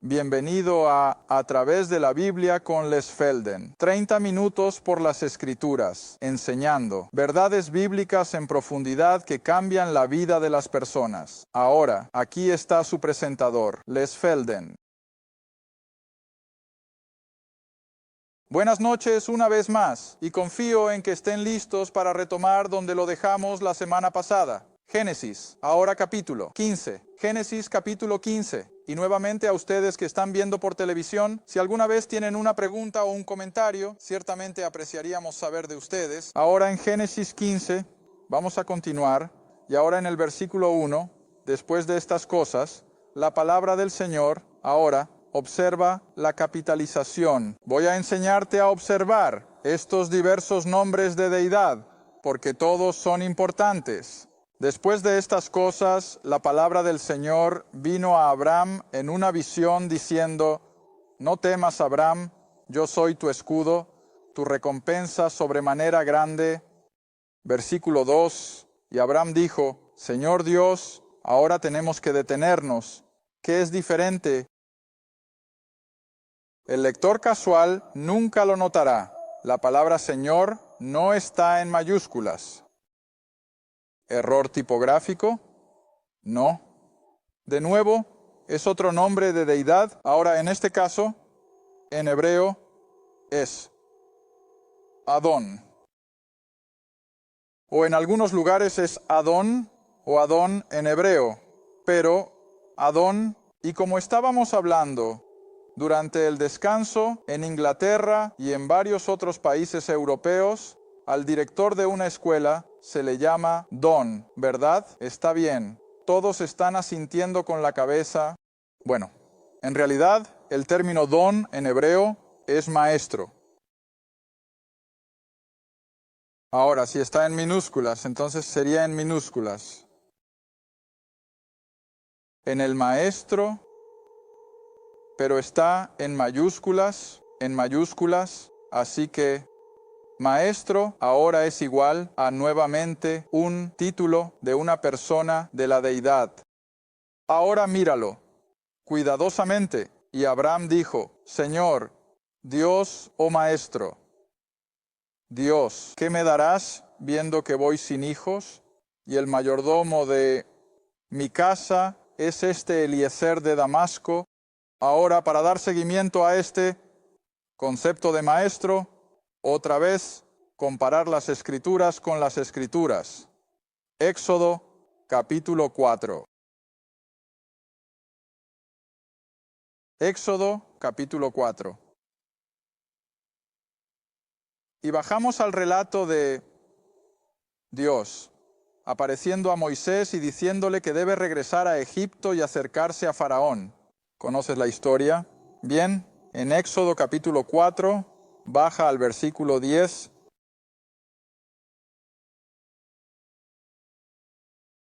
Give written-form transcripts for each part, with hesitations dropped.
Bienvenido a través de la Biblia con Les Felden. 30 minutos por las Escrituras, enseñando verdades bíblicas en profundidad que cambian la vida de las personas. Ahora, aquí está su presentador, Les Felden. Buenas noches una vez más, y confío en que estén listos para retomar donde lo dejamos la semana pasada. Génesis, ahora capítulo 15. Génesis capítulo 15. Y nuevamente a ustedes que están viendo por televisión, si alguna vez tienen una pregunta o un comentario, ciertamente apreciaríamos saber de ustedes. Ahora en Génesis 15, vamos a continuar, y ahora en el versículo 1, después de estas cosas, la palabra del Señor, ahora, observa la capitalización. Voy a enseñarte a observar estos diversos nombres de deidad, porque todos son importantes. Después de estas cosas, la palabra del Señor vino a Abraham en una visión diciendo: No temas, Abraham, yo soy tu escudo, tu recompensa sobremanera grande. Versículo 2, y Abraham dijo: Señor Dios, ahora tenemos que detenernos. ¿Qué es diferente? El lector casual nunca lo notará. La palabra Señor no está en mayúsculas. ¿Error tipográfico? No. De nuevo, es otro nombre de deidad. Ahora, en este caso, en hebreo, es Adón. O en algunos lugares es Adón o Adón en hebreo. Pero Adón, y como estábamos hablando durante el descanso en Inglaterra y en varios otros países europeos, al director de una escuela se le llama Don, ¿verdad? Está bien. Todos están asintiendo con la cabeza. Bueno, en realidad, el término Don en hebreo es maestro. Ahora, si está en minúsculas, entonces sería en minúsculas. En el maestro, pero está en mayúsculas, así que maestro ahora es igual a nuevamente un título de una persona de la deidad. Ahora míralo cuidadosamente. Y Abraham dijo: Señor, Dios o maestro, Dios, ¿qué me darás viendo que voy sin hijos? Y el mayordomo de mi casa es este Eliezer de Damasco. Ahora, para dar seguimiento a este concepto de maestro, otra vez, comparar las Escrituras con las Escrituras. Éxodo, capítulo 4. Éxodo, capítulo 4. Y bajamos al relato de Dios, apareciendo a Moisés y diciéndole que debe regresar a Egipto y acercarse a Faraón. ¿Conoces la historia? Bien, en Éxodo, capítulo 4, baja al versículo 10.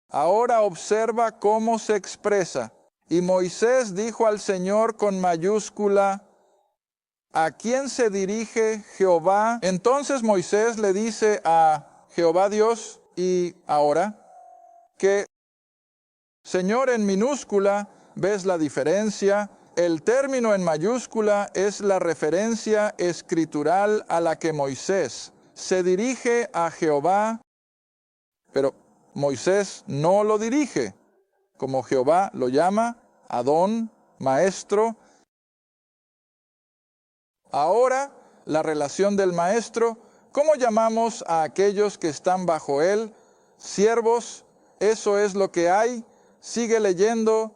Ahora observa cómo se expresa. Y Moisés dijo al Señor con mayúscula: ¿a quién se dirige Jehová? Entonces Moisés le dice a Jehová Dios, y ahora, que Señor en minúscula, ¿ves la diferencia? El término en mayúscula es la referencia escritural a la que Moisés se dirige a Jehová, pero Moisés no lo dirige, como Jehová lo llama, Adón, maestro. Ahora, la relación del maestro, ¿cómo llamamos a aquellos que están bajo él? Siervos, eso es lo que hay. Sigue leyendo.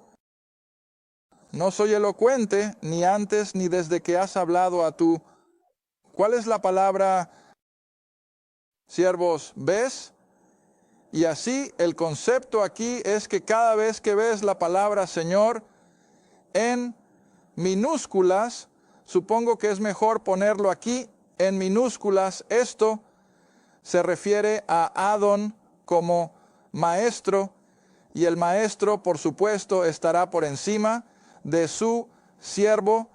No soy elocuente, ni antes ni desde que has hablado a tú. ¿Cuál es la palabra? Siervos, ¿ves? Y así el concepto aquí es que cada vez que ves la palabra Señor en minúsculas, supongo que es mejor ponerlo aquí en minúsculas. Esto se refiere a Adón como maestro, y el maestro, por supuesto, estará por encima de su siervo.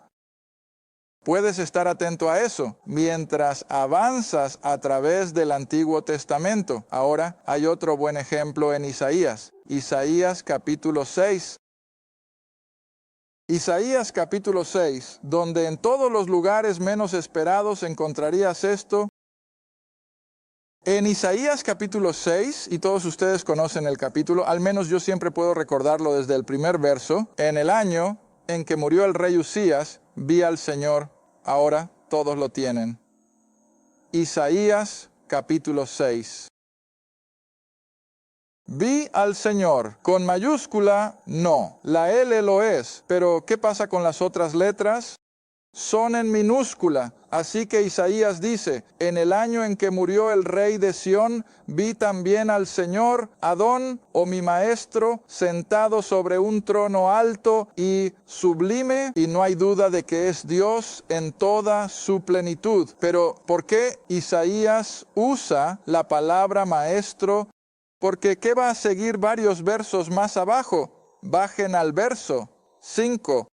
Puedes estar atento a eso mientras avanzas a través del Antiguo Testamento. Ahora hay otro buen ejemplo en Isaías. Isaías capítulo 6. Isaías capítulo 6, donde en todos los lugares menos esperados encontrarías esto. En Isaías capítulo 6, y todos ustedes conocen el capítulo, al menos yo siempre puedo recordarlo desde el primer verso, en el año en que murió el rey Usías, vi al Señor, ahora todos lo tienen. Isaías capítulo 6. Vi al Señor, con mayúscula, no. La L lo es, pero ¿qué pasa con las otras letras? Son en minúscula. Así que Isaías dice, en el año en que murió el rey de Sión, vi también al Señor, Adón, o mi maestro, sentado sobre un trono alto y sublime, y no hay duda de que es Dios en toda su plenitud. Pero, ¿por qué Isaías usa la palabra maestro? Porque ¿qué va a seguir varios versos más abajo? Bajen al verso 5.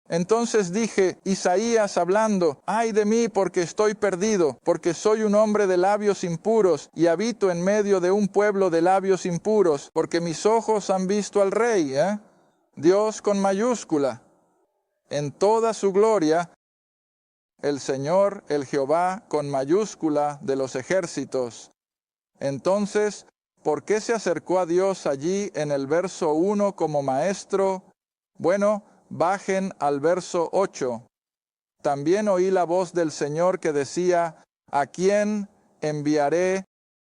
Entonces dije, Isaías hablando, ay de mí porque estoy perdido, porque soy un hombre de labios impuros y habito en medio de un pueblo de labios impuros, porque mis ojos han visto al Rey, Dios con mayúscula, en toda su gloria, el Señor, el Jehová con mayúscula de los ejércitos. Entonces, ¿por qué se acercó a Dios allí en el verso 1 como maestro? Bueno, bajen al verso 8. También oí la voz del Señor que decía, ¿a quién enviaré?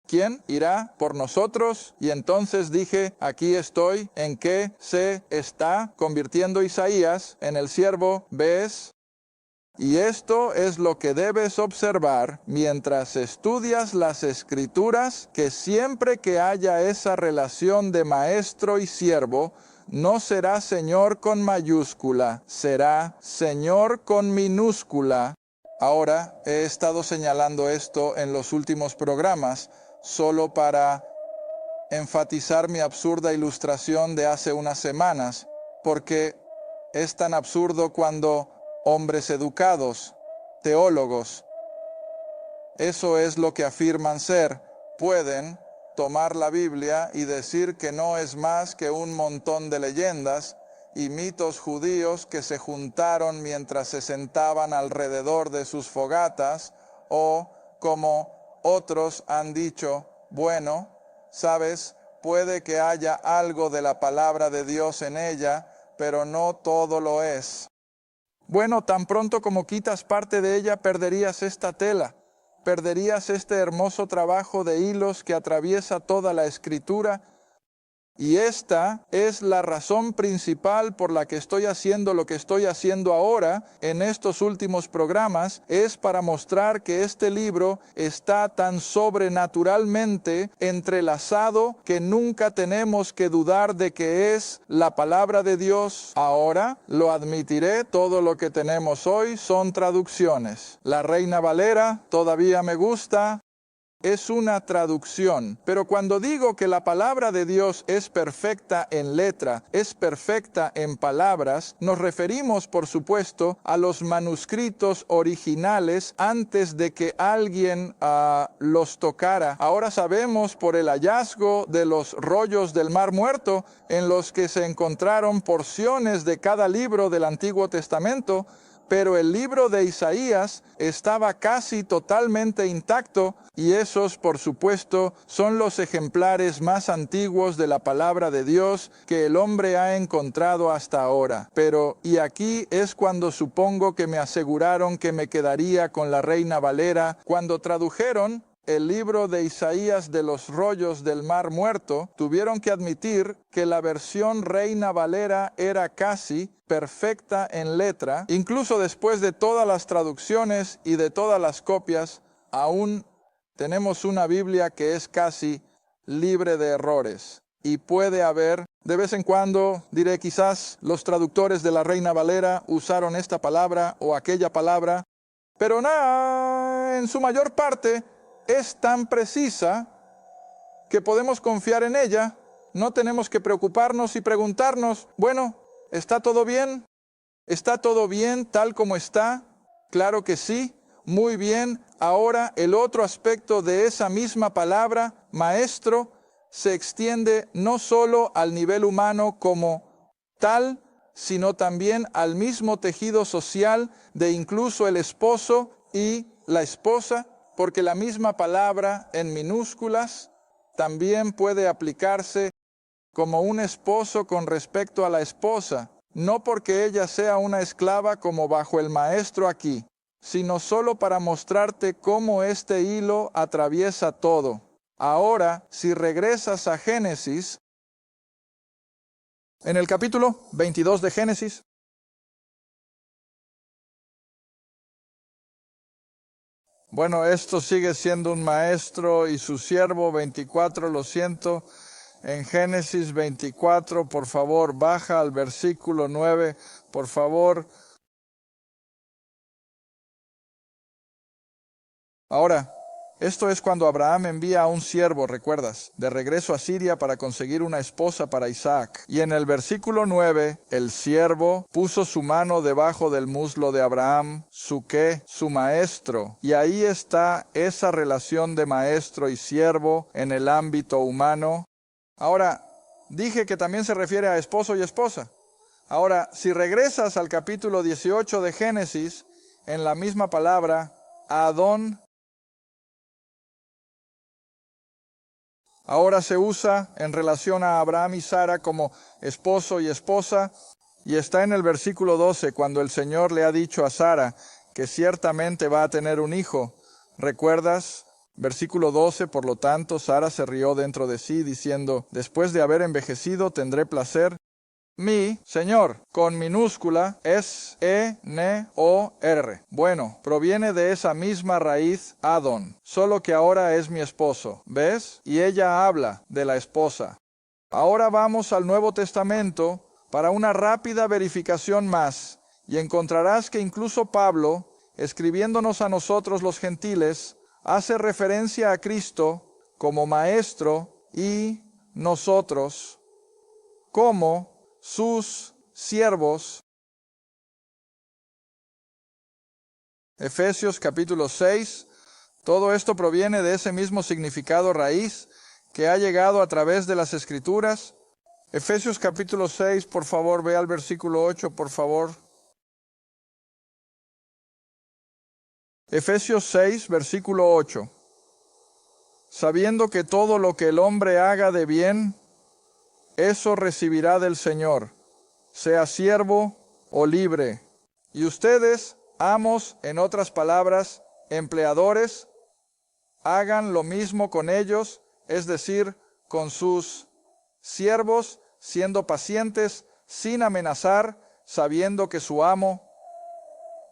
¿Quién irá por nosotros? Y entonces dije, aquí estoy. ¿En qué se está convirtiendo Isaías en el siervo? ¿Ves? Y esto es lo que debes observar mientras estudias las Escrituras, que siempre que haya esa relación de maestro y siervo, no será Señor con mayúscula, será Señor con minúscula. Ahora, he estado señalando esto en los últimos programas, solo para enfatizar mi absurda ilustración de hace unas semanas, porque es tan absurdo cuando hombres educados, teólogos, eso es lo que afirman ser, pueden tomar la Biblia y decir que no es más que un montón de leyendas y mitos judíos que se juntaron mientras se sentaban alrededor de sus fogatas, o como otros han dicho, bueno, sabes, puede que haya algo de la palabra de Dios en ella, pero no todo lo es. Bueno, tan pronto como quitas parte de ella, perderías esta tela, perderías este hermoso trabajo de hilos que atraviesa toda la Escritura. Y esta es la razón principal por la que estoy haciendo lo que estoy haciendo ahora en estos últimos programas, es para mostrar que este libro está tan sobrenaturalmente entrelazado que nunca tenemos que dudar de que es la palabra de Dios. Ahora, lo admitiré, todo lo que tenemos hoy son traducciones. La Reina Valera todavía me gusta. Es una traducción, pero cuando digo que la palabra de Dios es perfecta en letra, es perfecta en palabras, nos referimos, por supuesto, a los manuscritos originales antes de que alguien los tocara. Ahora sabemos por el hallazgo de los rollos del Mar Muerto, en los que se encontraron porciones de cada libro del Antiguo Testamento, pero el libro de Isaías estaba casi totalmente intacto, y esos, por supuesto, son los ejemplares más antiguos de la palabra de Dios que el hombre ha encontrado hasta ahora. Pero, y aquí es cuando supongo que me aseguraron que me quedaría con la Reina Valera, cuando tradujeron el libro de Isaías de los rollos del Mar Muerto, tuvieron que admitir que la versión Reina Valera era casi perfecta en letra. Incluso después de todas las traducciones y de todas las copias, aún tenemos una Biblia que es casi libre de errores. Y puede haber, de vez en cuando, diré, quizás los traductores de la Reina Valera usaron esta palabra o aquella palabra, pero nada, en su mayor parte, es tan precisa que podemos confiar en ella. No tenemos que preocuparnos y preguntarnos, bueno, ¿está todo bien? ¿Está todo bien tal como está? Claro que sí, muy bien. Ahora el otro aspecto de esa misma palabra, maestro, se extiende no solo al nivel humano como tal, sino también al mismo tejido social de incluso el esposo y la esposa, porque la misma palabra en minúsculas también puede aplicarse como un esposo con respecto a la esposa, no porque ella sea una esclava como bajo el maestro aquí, sino solo para mostrarte cómo este hilo atraviesa todo. Ahora, si regresas a Génesis, en el capítulo 22 de Génesis, bueno, esto sigue siendo un maestro y su siervo, 24, lo siento. En Génesis 24, por favor, baja al versículo 9, por favor. Ahora, esto es cuando Abraham envía a un siervo, ¿recuerdas?, de regreso a Siria para conseguir una esposa para Isaac. Y en el versículo 9, el siervo puso su mano debajo del muslo de Abraham, su maestro. Y ahí está esa relación de maestro y siervo en el ámbito humano. Ahora, dije que también se refiere a esposo y esposa. Ahora, si regresas al capítulo 18 de Génesis, en la misma palabra, Adón, ahora se usa en relación a Abraham y Sara como esposo y esposa, y está en el versículo 12, cuando el Señor le ha dicho a Sara que ciertamente va a tener un hijo. ¿Recuerdas? Versículo 12, por lo tanto, Sara se rió dentro de sí, diciendo, después de haber envejecido, tendré placer. Mi Señor, con minúscula, S-E-N-O-R. Bueno, proviene de esa misma raíz, Adón, solo que ahora es mi esposo. ¿Ves? Y ella habla de la esposa. Ahora vamos al Nuevo Testamento para una rápida verificación más, y encontrarás que incluso Pablo, escribiéndonos a nosotros los gentiles, hace referencia a Cristo como maestro y nosotros como sus siervos. Efesios capítulo 6, todo esto proviene de ese mismo significado raíz que ha llegado a través de las Escrituras. Efesios capítulo 6, por favor, ve al versículo 8, por favor. Efesios 6, versículo 8. Sabiendo que todo lo que el hombre haga de bien, eso recibirá del Señor, sea siervo o libre. Y ustedes, amos, en otras palabras, empleadores, hagan lo mismo con ellos, es decir, con sus siervos, siendo pacientes, sin amenazar, sabiendo que su amo,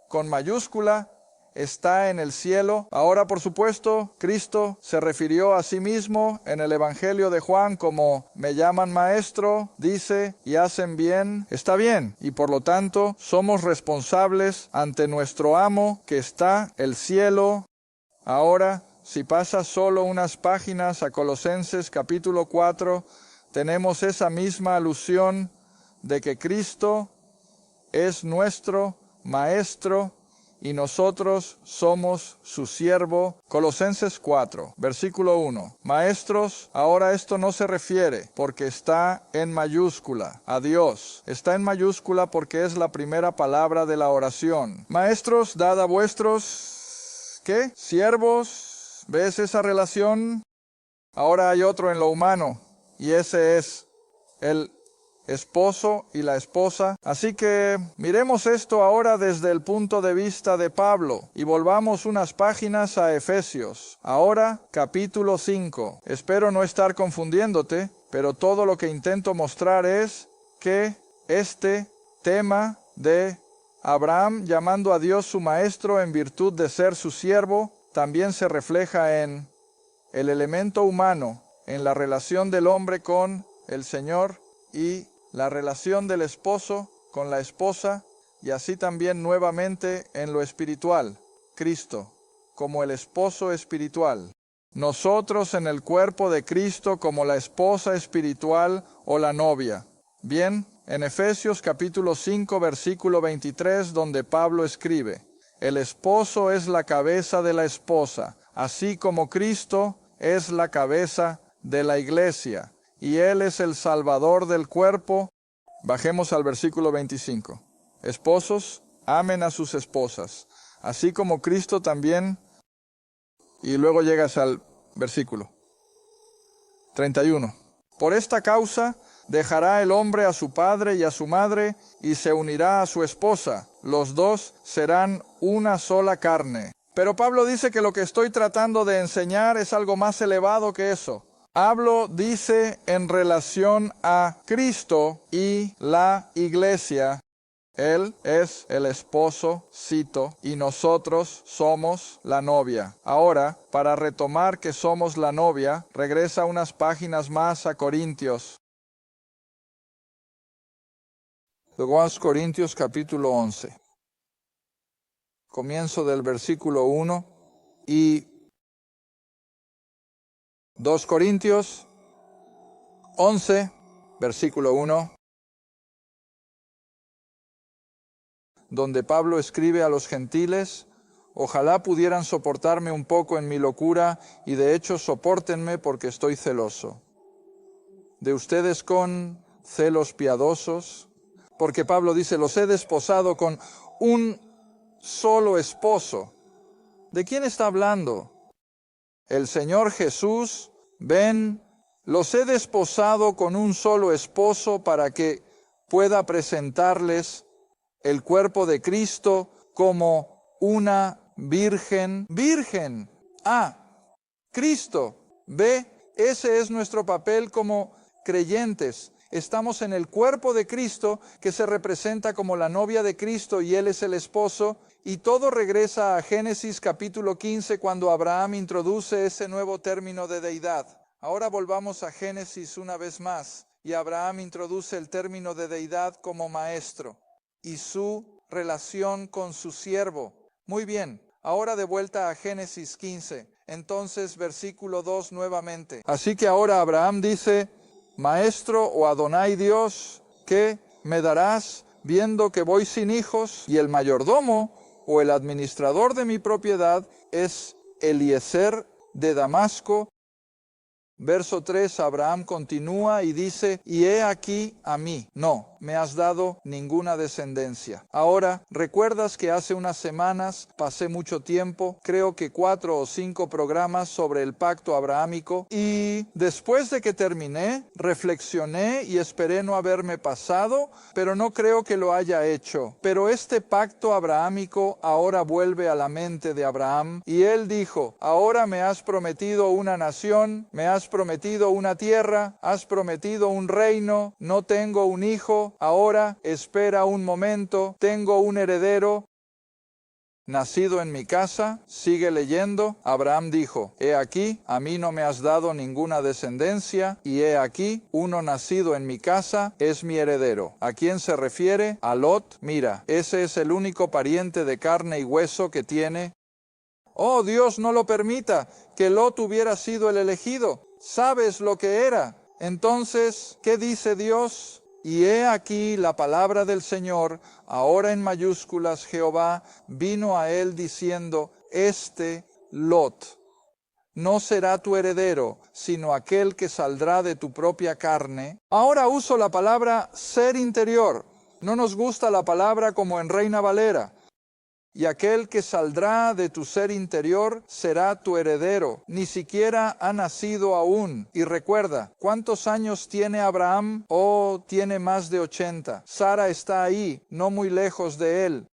con mayúscula, está en el cielo. Ahora, por supuesto, Cristo se refirió a sí mismo en el Evangelio de Juan como me llaman maestro, dice, y hacen bien. Está bien, y por lo tanto somos responsables ante nuestro amo que está en el cielo. Ahora, si pasas solo unas páginas a Colosenses capítulo 4, tenemos esa misma alusión de que Cristo es nuestro maestro y nosotros somos su siervo. Colosenses 4, versículo 1. Maestros, ahora esto no se refiere, porque está en mayúscula, a Dios. Está en mayúscula porque es la primera palabra de la oración. Maestros, dad a vuestros, ¿qué? Siervos. ¿Ves esa relación? Ahora hay otro en lo humano, y ese es el esposo y la esposa. Así que miremos esto ahora desde el punto de vista de Pablo y volvamos unas páginas a Efesios. Ahora, capítulo 5. Espero no estar confundiéndote, pero todo lo que intento mostrar es que este tema de Abraham llamando a Dios su maestro en virtud de ser su siervo, también se refleja en el elemento humano, en la relación del hombre con el Señor y la relación del esposo con la esposa, y así también nuevamente en lo espiritual, Cristo como el esposo espiritual. Nosotros en el cuerpo de Cristo como la esposa espiritual o la novia. Bien, en Efesios capítulo 5 versículo 23, donde Pablo escribe, el esposo es la cabeza de la esposa, así como Cristo es la cabeza de la iglesia, y Él es el Salvador del cuerpo. Bajemos al versículo 25. Esposos, amen a sus esposas, así como Cristo también. Y luego llegas al versículo 31. Por esta causa dejará el hombre a su padre y a su madre, y se unirá a su esposa. Los dos serán una sola carne. Pero Pablo dice que lo que estoy tratando de enseñar es algo más elevado que eso. Hablo, dice, en relación a Cristo y la iglesia. Él es el esposo, cito, y nosotros somos la novia. Ahora, para retomar que somos la novia, regresa unas páginas más a Corintios. 2 Corintios capítulo 11. Comienzo del versículo 1 y 2 Corintios 11, versículo 1. Donde Pablo escribe a los gentiles: ojalá pudieran soportarme un poco en mi locura, y de hecho sopórtenme porque estoy celoso. De ustedes con celos piadosos, porque Pablo dice: los he desposado con un solo esposo. ¿De quién está hablando? El Señor Jesús. Ven, los he desposado con un solo esposo para que pueda presentarles el cuerpo de Cristo como una virgen. Virgen. Cristo. Ve, ese es nuestro papel como creyentes. Estamos en el cuerpo de Cristo, que se representa como la novia de Cristo, y Él es el esposo. Y todo regresa a Génesis capítulo 15, cuando Abraham introduce ese nuevo término de deidad. Ahora volvamos a Génesis una vez más, y Abraham introduce el término de deidad como maestro y su relación con su siervo. Muy bien, ahora de vuelta a Génesis 15. Entonces, versículo 2 nuevamente. Así que ahora Abraham dice: Maestro o Adonai Dios, ¿qué me darás viendo que voy sin hijos? Y el mayordomo o el administrador de mi propiedad es Eliezer de Damasco. Verso 3, Abraham continúa y dice: y he aquí a mí, no me has dado ninguna descendencia. Ahora, ¿recuerdas que hace unas semanas pasé mucho tiempo, creo que 4 o 5 programas sobre el pacto abrahámico? Y después de que terminé, reflexioné y esperé no haberme pasado, pero no creo que lo haya hecho. Pero este pacto abrahámico ahora vuelve a la mente de Abraham, y él dijo: ahora me has prometido una nación, me has prometido una tierra, has prometido un reino, no tengo un hijo. Ahora, espera un momento, tengo un heredero nacido en mi casa. Sigue leyendo. Abraham dijo: he aquí, a mí no me has dado ninguna descendencia, y he aquí, uno nacido en mi casa es mi heredero. ¿A quién se refiere? A Lot. Mira, ese es el único pariente de carne y hueso que tiene. Oh, Dios no lo permita, que Lot hubiera sido el elegido. ¿Sabes lo que era? Entonces, ¿qué dice Dios? Y he aquí la palabra del Señor, ahora en mayúsculas: Jehová vino a él diciendo: este Lot no será tu heredero, sino aquel que saldrá de tu propia carne. Ahora uso la palabra ser interior. No nos gusta la palabra como en Reina Valera. Y aquel que saldrá de tu ser interior será tu heredero. Ni siquiera ha nacido aún. Y recuerda, ¿cuántos años tiene Abraham? Oh, tiene más de 80. Sara está ahí, no muy lejos de él.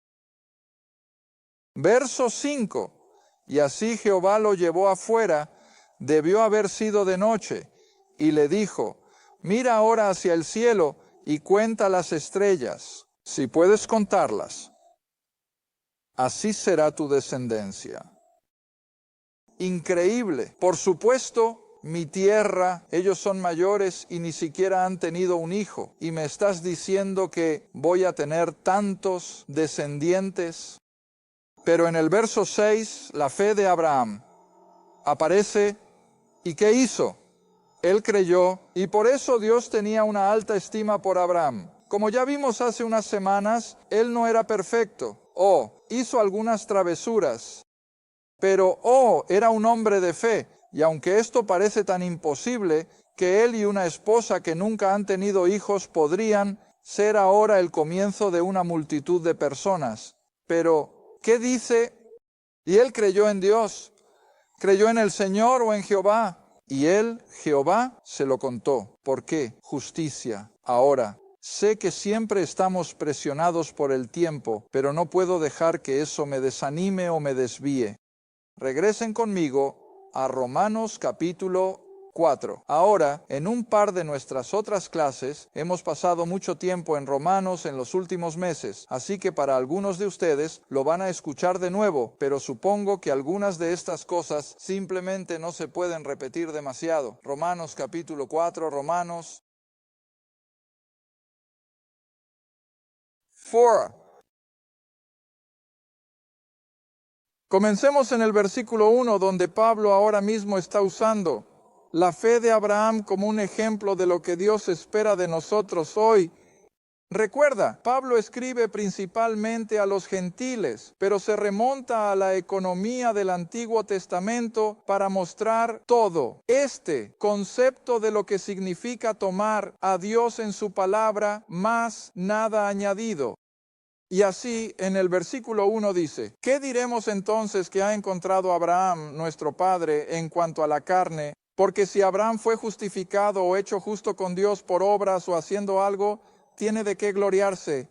Verso 5. Y así Jehová lo llevó afuera, debió haber sido de noche, y le dijo: mira ahora hacia el cielo y cuenta las estrellas, si puedes contarlas. Así será tu descendencia. Increíble. Por supuesto, mi tierra, ellos son mayores y ni siquiera han tenido un hijo. Y me estás diciendo que voy a tener tantos descendientes. Pero en el verso 6, la fe de Abraham aparece. ¿Y qué hizo? Él creyó, y por eso Dios tenía una alta estima por Abraham. Como ya vimos hace unas semanas, él no era perfecto. Hizo algunas travesuras, pero era un hombre de fe, y aunque esto parece tan imposible, que él y una esposa que nunca han tenido hijos podrían, ser ahora el comienzo de una multitud de personas. Pero, ¿qué dice? Y él creyó en Dios, creyó en el Señor o en Jehová. Y él, Jehová, se lo contó. ¿Por qué? Justicia. Ahora, sé que siempre estamos presionados por el tiempo, pero no puedo dejar que eso me desanime o me desvíe. Regresen conmigo a Romanos capítulo 4. Ahora, en un par de nuestras otras clases, hemos pasado mucho tiempo en Romanos en los últimos meses, así que para algunos de ustedes lo van a escuchar de nuevo, pero supongo que algunas de estas cosas simplemente no se pueden repetir demasiado. Romanos capítulo 4, Romanos 4. Comencemos en el versículo 1, donde Pablo ahora mismo está usando la fe de Abraham como un ejemplo de lo que Dios espera de nosotros hoy. Recuerda, Pablo escribe principalmente a los gentiles, pero se remonta a la economía del Antiguo Testamento para mostrar todo. Este concepto de lo que significa tomar a Dios en su palabra, más nada añadido. Y así en el versículo 1 dice, ¿qué diremos entonces que ha encontrado Abraham, nuestro padre, en cuanto a la carne? Porque si Abraham fue justificado o hecho justo con Dios por obras o haciendo algo, tiene de qué gloriarse.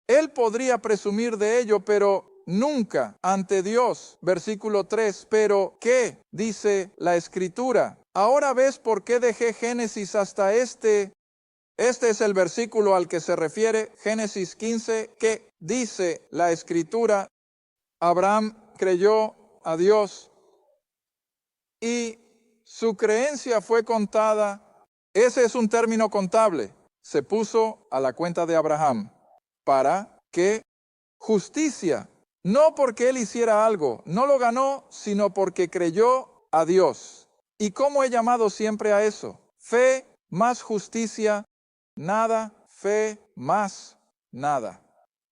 Él podría presumir de ello, pero nunca ante Dios. Versículo 3, pero ¿qué? Dice la Escritura. Ahora ves por qué dejé Génesis hasta este es el versículo al que se refiere Génesis 15, que dice la Escritura, Abraham creyó a Dios y su creencia fue contada. Ese es un término contable. Se puso a la cuenta de Abraham para que justicia, no porque él hiciera algo, no lo ganó, sino porque creyó a Dios. ¿Y cómo he llamado siempre a eso? Fe más justicia, nada, fe más nada.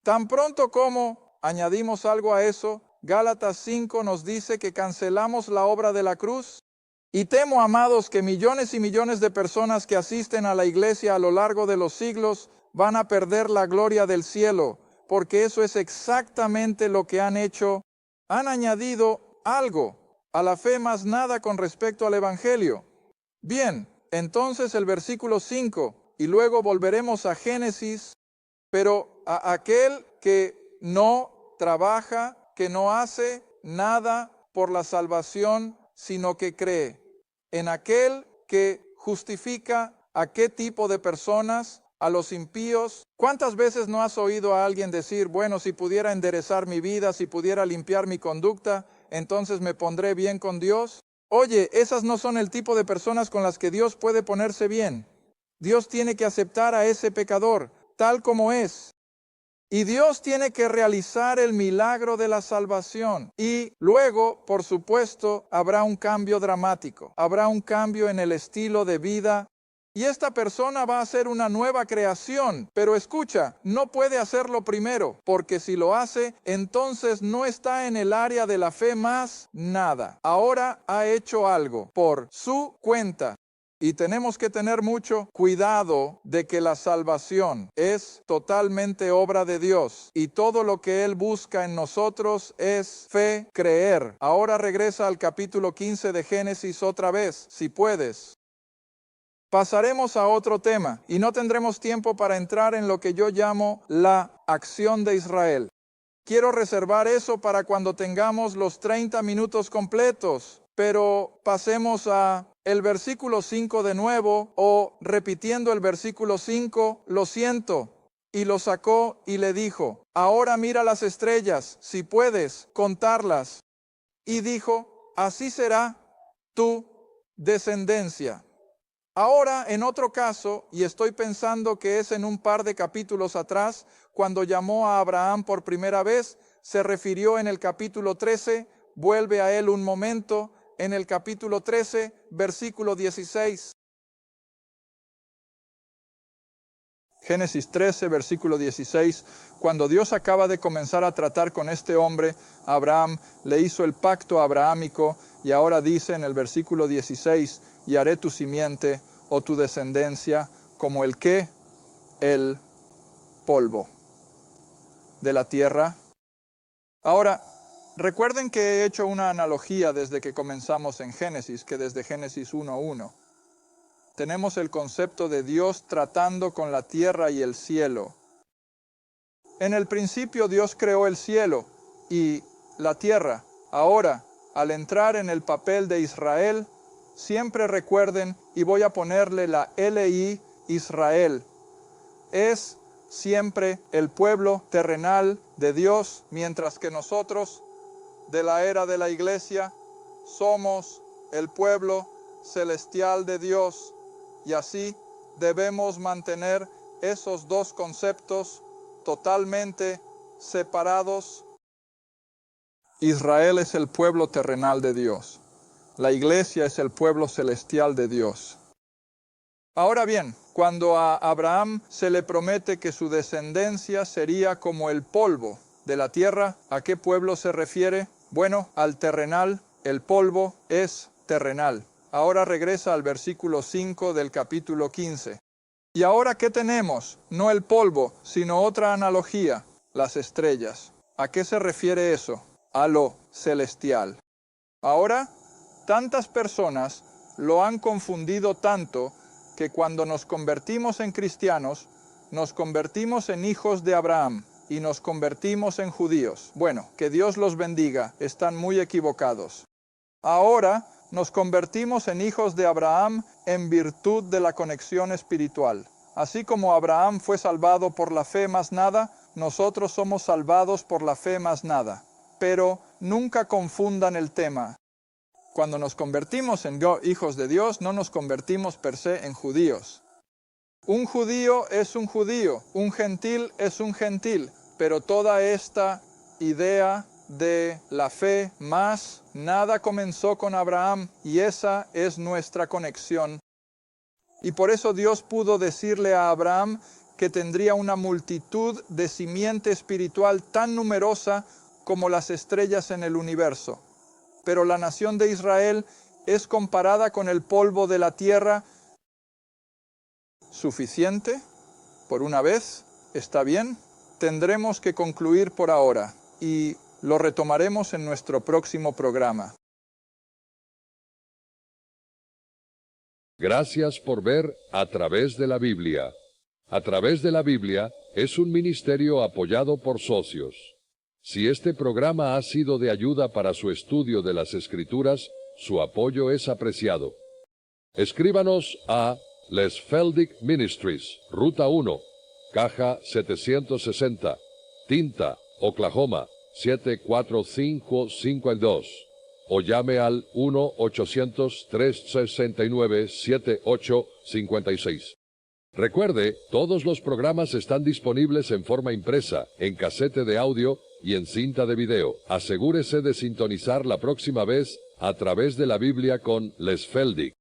Tan pronto como añadimos algo a eso, Gálatas 5 nos dice que cancelamos la obra de la cruz. Y temo, amados, que millones y millones de personas que asisten a la iglesia a lo largo de los siglos van a perder la gloria del cielo, porque eso es exactamente lo que han hecho. Han añadido algo a la fe más nada con respecto al Evangelio. Bien, entonces el versículo 5, y luego volveremos a Génesis, pero a aquel que no trabaja, que no hace nada por la salvación, sino que cree en aquel que justifica a qué tipo de personas, a los impíos. ¿Cuántas veces no has oído a alguien decir, bueno, si pudiera enderezar mi vida, si pudiera limpiar mi conducta, entonces me pondré bien con Dios? Oye, esas no son el tipo de personas con las que Dios puede ponerse bien. Dios tiene que aceptar a ese pecador tal como es. Y Dios tiene que realizar el milagro de la salvación. Y luego, por supuesto, habrá un cambio dramático. Habrá un cambio en el estilo de vida. Y esta persona va a ser una nueva creación. Pero escucha, no puede hacerlo primero, porque si lo hace, entonces no está en el área de la fe más nada. Ahora ha hecho algo por su cuenta. Y tenemos que tener mucho cuidado de que la salvación es totalmente obra de Dios. Y todo lo que Él busca en nosotros es fe, creer. Ahora regresa al capítulo 15 de Génesis otra vez, si puedes. Pasaremos a otro tema y no tendremos tiempo para entrar en lo que yo llamo la acción de Israel. Quiero reservar eso para cuando tengamos los 30 minutos completos, pero pasemos a el versículo 5 de nuevo, o repitiendo el versículo 5, lo siento. Y lo sacó y le dijo, ahora mira las estrellas, si puedes contarlas. Y dijo, así será tu descendencia. Ahora, en otro caso, y estoy pensando que es en un par de capítulos atrás, cuando llamó a Abraham por primera vez, se refirió en el capítulo 13, vuelve a él un momento, en el capítulo 13, versículo 16. Génesis 13, versículo 16. Cuando Dios acaba de comenzar a tratar con este hombre, Abraham le hizo el pacto abrahámico y ahora dice en el versículo 16, y haré tu simiente o tu descendencia como el polvo de la tierra. Ahora, recuerden que he hecho una analogía desde que comenzamos en Génesis, que desde Génesis 1:1. Tenemos el concepto de Dios tratando con la tierra y el cielo. En el principio Dios creó el cielo y la tierra. Ahora, al entrar en el papel de Israel, siempre recuerden, y voy a ponerle la LI, Israel. Es siempre el pueblo terrenal de Dios, mientras que nosotros, de la era de la iglesia, somos el pueblo celestial de Dios. Y así debemos mantener esos dos conceptos totalmente separados. Israel es el pueblo terrenal de Dios. La iglesia es el pueblo celestial de Dios. Ahora bien, cuando a Abraham se le promete que su descendencia sería como el polvo de la tierra, ¿a qué pueblo se refiere? Bueno, al terrenal. El polvo es terrenal. Ahora regresa al versículo 5 del capítulo 15. ¿Y ahora qué tenemos? No el polvo, sino otra analogía, las estrellas. ¿A qué se refiere eso? A lo celestial. Ahora, tantas personas lo han confundido tanto que cuando nos convertimos en cristianos, nos convertimos en hijos de Abraham y nos convertimos en judíos. Bueno, que Dios los bendiga, están muy equivocados. Ahora nos convertimos en hijos de Abraham en virtud de la conexión espiritual. Así como Abraham fue salvado por la fe más nada, nosotros somos salvados por la fe más nada. Pero nunca confundan el tema. Cuando nos convertimos en hijos de Dios, no nos convertimos per se en judíos. Un judío es un judío, un gentil es un gentil, pero toda esta idea de la fe más nada comenzó con Abraham y esa es nuestra conexión. Y por eso Dios pudo decirle a Abraham que tendría una multitud de simiente espiritual tan numerosa como las estrellas en el universo. Pero la nación de Israel es comparada con el polvo de la tierra. ¿Suficiente? ¿Por una vez? ¿Está bien? Tendremos que concluir por ahora y lo retomaremos en nuestro próximo programa. Gracias por ver A Través de la Biblia. A Través de la Biblia es un ministerio apoyado por socios. Si este programa ha sido de ayuda para su estudio de las Escrituras, su apoyo es apreciado. Escríbanos a Les Feldick Ministries, Ruta 1, Caja 760, Tinta, Oklahoma, 74552, o llame al 1-800-369-7856. Recuerde, todos los programas están disponibles en forma impresa, en casete de audio y en cinta de video. Asegúrese de sintonizar la próxima vez A Través de la Biblia con Les Feldick.